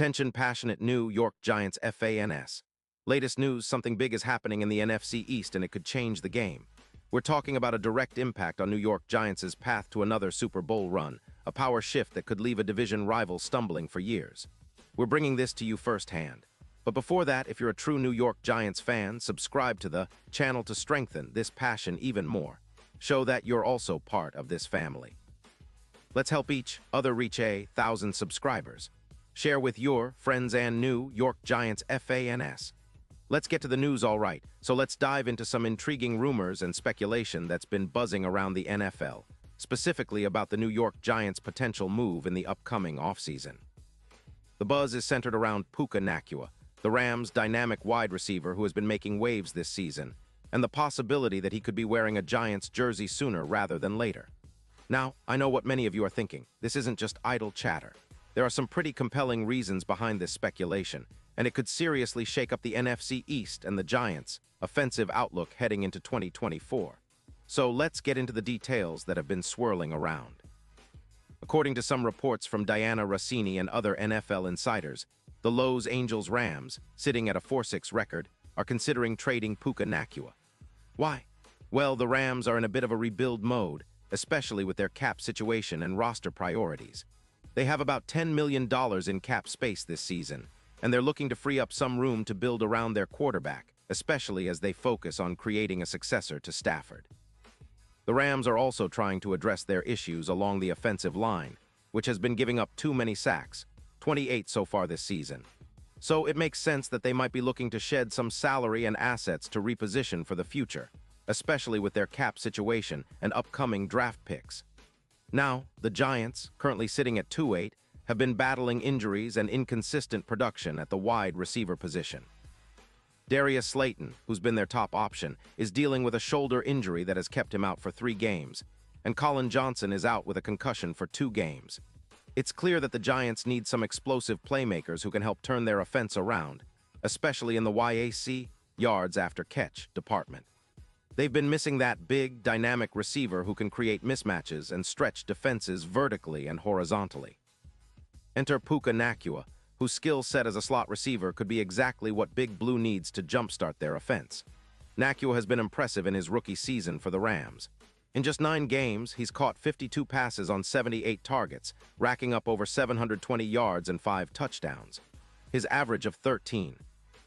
Attention passionate New York Giants fans. Latest news, something big is happening in the NFC East and it could change the game. We're talking about a direct impact on New York Giants' path to another Super Bowl run, a power shift that could leave a division rival stumbling for years. We're bringing this to you firsthand. But before that, if you're a true New York Giants fan, subscribe to the channel to strengthen this passion even more. Show that you're also part of this family. Let's help each other reach 1,000 subscribers. Share with your friends and New York Giants fans. Let's get to the news, all right, so let's dive into some intriguing rumors and speculation that's been buzzing around the NFL, specifically about the New York Giants' potential move in the upcoming offseason. The buzz is centered around Puka Nacua, the Rams' dynamic wide receiver who has been making waves this season, and the possibility that he could be wearing a Giants jersey sooner rather than later. Now, I know what many of you are thinking. This isn't just idle chatter. There are some pretty compelling reasons behind this speculation, and it could seriously shake up the NFC East and the Giants' offensive outlook heading into 2024. So let's get into the details that have been swirling around. According to some reports from Diana Rossini and other NFL insiders, the Los Angeles Rams, sitting at a 4-6 record, are considering trading Puka Nacua. Why? Well, the Rams are in a bit of a rebuild mode, especially with their cap situation and roster priorities. They have about $10 million in cap space this season, and they're looking to free up some room to build around their quarterback, especially as they focus on creating a successor to Stafford. The Rams are also trying to address their issues along the offensive line, which has been giving up too many sacks, 28 so far this season. So it makes sense that they might be looking to shed some salary and assets to reposition for the future, especially with their cap situation and upcoming draft picks. Now, the Giants, currently sitting at 2-8, have been battling injuries and inconsistent production at the wide receiver position. Darius Slayton, who's been their top option, is dealing with a shoulder injury that has kept him out for 3 games, and Colin Johnson is out with a concussion for 2 games. It's clear that the Giants need some explosive playmakers who can help turn their offense around, especially in the YAC, yards after catch, department. They've been missing that big, dynamic receiver who can create mismatches and stretch defenses vertically and horizontally. Enter Puka Nacua, whose skill set as a slot receiver could be exactly what Big Blue needs to jumpstart their offense. Nacua has been impressive in his rookie season for the Rams. In just 9 games, he's caught 52 passes on 78 targets, racking up over 720 yards and 5 touchdowns. His average of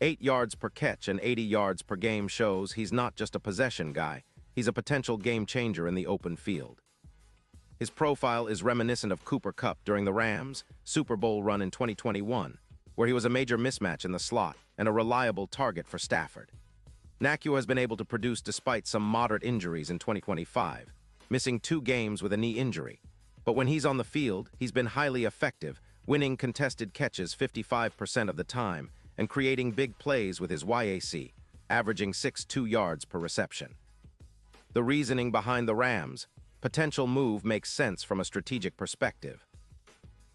8 yards per catch and 80 yards per game shows he's not just a possession guy, he's a potential game changer in the open field. His profile is reminiscent of Cooper Kupp during the Rams' Super Bowl run in 2021, where he was a major mismatch in the slot and a reliable target for Stafford. Nacua has been able to produce despite some moderate injuries in 2025, missing 2 games with a knee injury. But when he's on the field, he's been highly effective, winning contested catches 55% of the time and creating big plays with his YAC, averaging 6.2 yards per reception. The reasoning behind the Rams' potential move makes sense from a strategic perspective.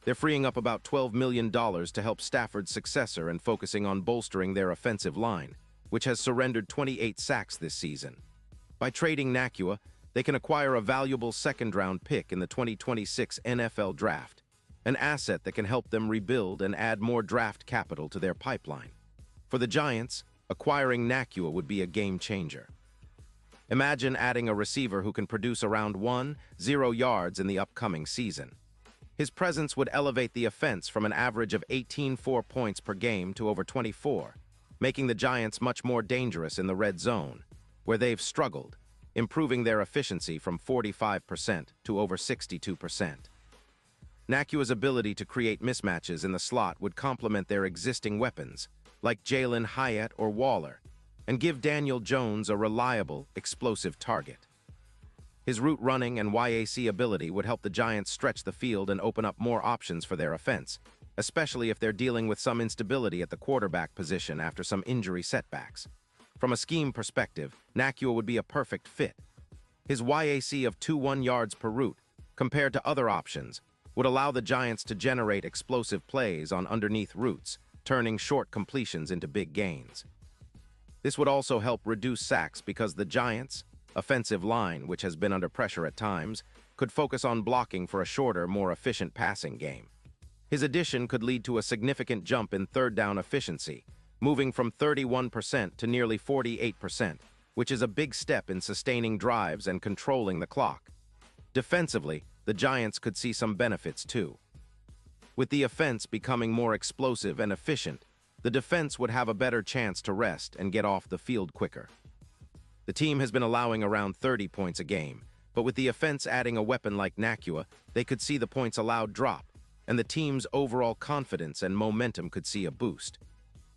They're freeing up about $12 million to help Stafford's successor and focusing on bolstering their offensive line, which has surrendered 28 sacks this season. By trading Nacua, they can acquire a valuable second-round pick in the 2026 NFL Draft, an asset that can help them rebuild and add more draft capital to their pipeline. For the Giants, acquiring Nacua would be a game changer. Imagine adding a receiver who can produce around 0 yards in the upcoming season. His presence would elevate the offense from an average of 18.4 points per game to over 24, making the Giants much more dangerous in the red zone, where they've struggled, improving their efficiency from 45% to over 62%. Nacua's ability to create mismatches in the slot would complement their existing weapons, like Jalen Hyatt or Waller, and give Daniel Jones a reliable, explosive target. His route running and YAC ability would help the Giants stretch the field and open up more options for their offense, especially if they're dealing with some instability at the quarterback position after some injury setbacks. From a scheme perspective, Nacua would be a perfect fit. His YAC of 2.1 yards per route, compared to other options, would allow the Giants to generate explosive plays on underneath routes, turning short completions into big gains. This would also help reduce sacks because the Giants' offensive line, which has been under pressure at times, could focus on blocking for a shorter, more efficient passing game. His addition could lead to a significant jump in third down efficiency, moving from 31% to nearly 48%, which is a big step in sustaining drives and controlling the clock. Defensively, the Giants could see some benefits too. With the offense becoming more explosive and efficient, the defense would have a better chance to rest and get off the field quicker. The team has been allowing around 30 points a game, but with the offense adding a weapon like Nacua, they could see the points allowed drop, and the team's overall confidence and momentum could see a boost.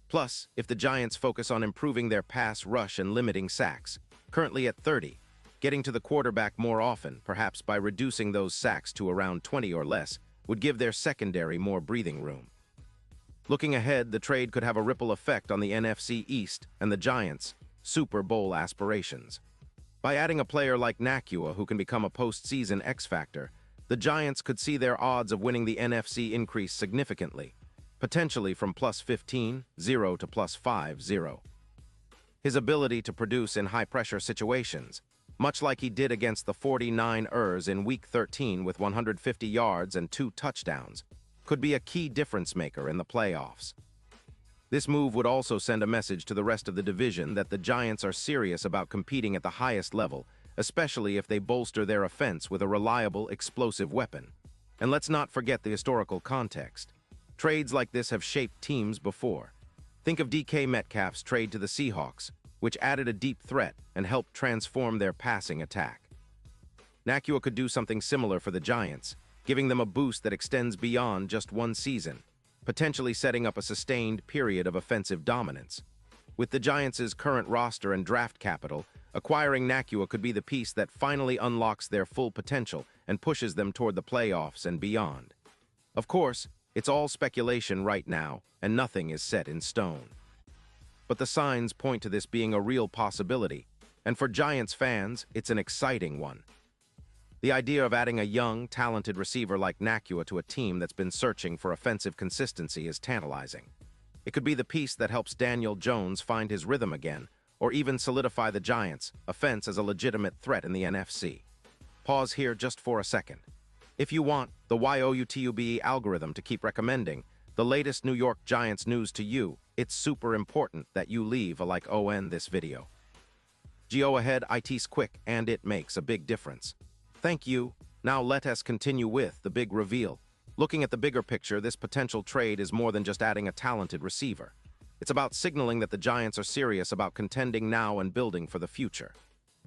Plus, if the Giants focus on improving their pass rush and limiting sacks, currently at 30, getting to the quarterback more often, perhaps by reducing those sacks to around 20 or less, would give their secondary more breathing room. Looking ahead, the trade could have a ripple effect on the NFC East and the Giants' Super Bowl aspirations. By adding a player like Nacua who can become a postseason X-factor, the Giants could see their odds of winning the NFC increase significantly, potentially from +15-0 to +5-0. His ability to produce in high-pressure situations, much like he did against the 49ers in Week 13 with 150 yards and 2 touchdowns, could be a key difference maker in the playoffs. This move would also send a message to the rest of the division that the Giants are serious about competing at the highest level, especially if they bolster their offense with a reliable, explosive weapon. And let's not forget the historical context. Trades like this have shaped teams before. Think of DK Metcalf's trade to the Seahawks, which added a deep threat and helped transform their passing attack. Nacua could do something similar for the Giants, giving them a boost that extends beyond just one season, potentially setting up a sustained period of offensive dominance. With the Giants' current roster and draft capital, acquiring Nacua could be the piece that finally unlocks their full potential and pushes them toward the playoffs and beyond. Of course, it's all speculation right now, and nothing is set in stone. But the signs point to this being a real possibility, and for Giants fans, it's an exciting one. The idea of adding a young, talented receiver like Nacua to a team that's been searching for offensive consistency is tantalizing. It could be the piece that helps Daniel Jones find his rhythm again, or even solidify the Giants' offense as a legitimate threat in the NFC. Pause here just for a second. If you want the YOUTUBE algorithm to keep recommending the latest New York Giants news to you, it's super important that you leave a like on this video. Go ahead, it's quick and it makes a big difference. Thank you. Now let us continue with the big reveal. Looking at the bigger picture, this potential trade is more than just adding a talented receiver. It's about signaling that the Giants are serious about contending now and building for the future.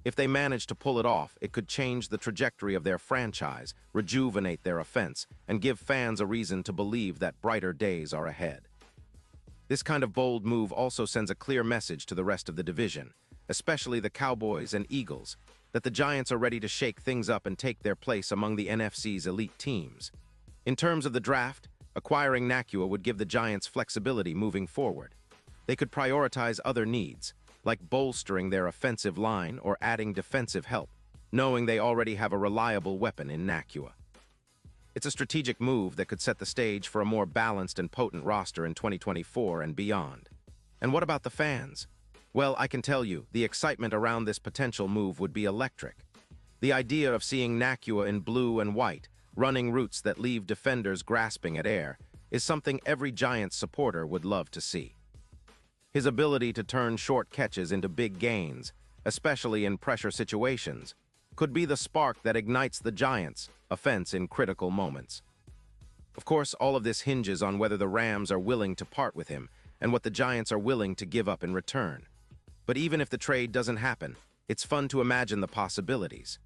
If they manage to pull it off, it could change the trajectory of their franchise, rejuvenate their offense, and give fans a reason to believe that brighter days are ahead. This kind of bold move also sends a clear message to the rest of the division, especially the Cowboys and Eagles, that the Giants are ready to shake things up and take their place among the NFC's elite teams. In terms of the draft, acquiring Nacua would give the Giants flexibility moving forward. They could prioritize other needs, like bolstering their offensive line or adding defensive help, knowing they already have a reliable weapon in Nacua. It's a strategic move that could set the stage for a more balanced and potent roster in 2024 and beyond. And what about the fans? Well, I can tell you, the excitement around this potential move would be electric. The idea of seeing Nacua in blue and white, running routes that leave defenders grasping at air, is something every Giants supporter would love to see. His ability to turn short catches into big gains, especially in pressure situations, could be the spark that ignites the Giants' offense in critical moments. Of course, all of this hinges on whether the Rams are willing to part with him and what the Giants are willing to give up in return. But even if the trade doesn't happen, it's fun to imagine the possibilities.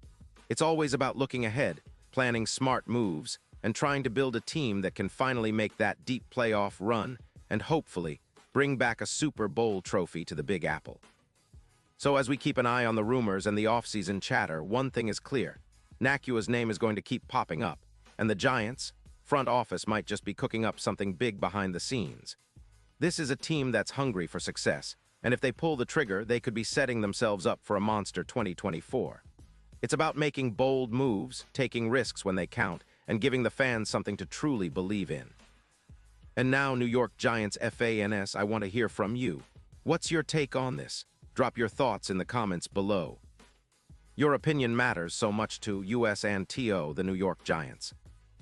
It's always about looking ahead, planning smart moves, and trying to build a team that can finally make that deep playoff run and hopefully bring back a Super Bowl trophy to the Big Apple. So as we keep an eye on the rumors and the offseason chatter, one thing is clear. Nacua's name is going to keep popping up, and the Giants' front office might just be cooking up something big behind the scenes. This is a team that's hungry for success, and if they pull the trigger, they could be setting themselves up for a monster 2024. It's about making bold moves, taking risks when they count, and giving the fans something to truly believe in. And now, New York Giants fans, I want to hear from you. What's your take on this? Drop your thoughts in the comments below. Your opinion matters so much to us and the New York Giants.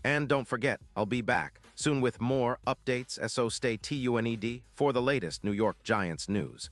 And don't forget, I'll be back Soon with more updates, so stay tuned for the latest New York Giants news.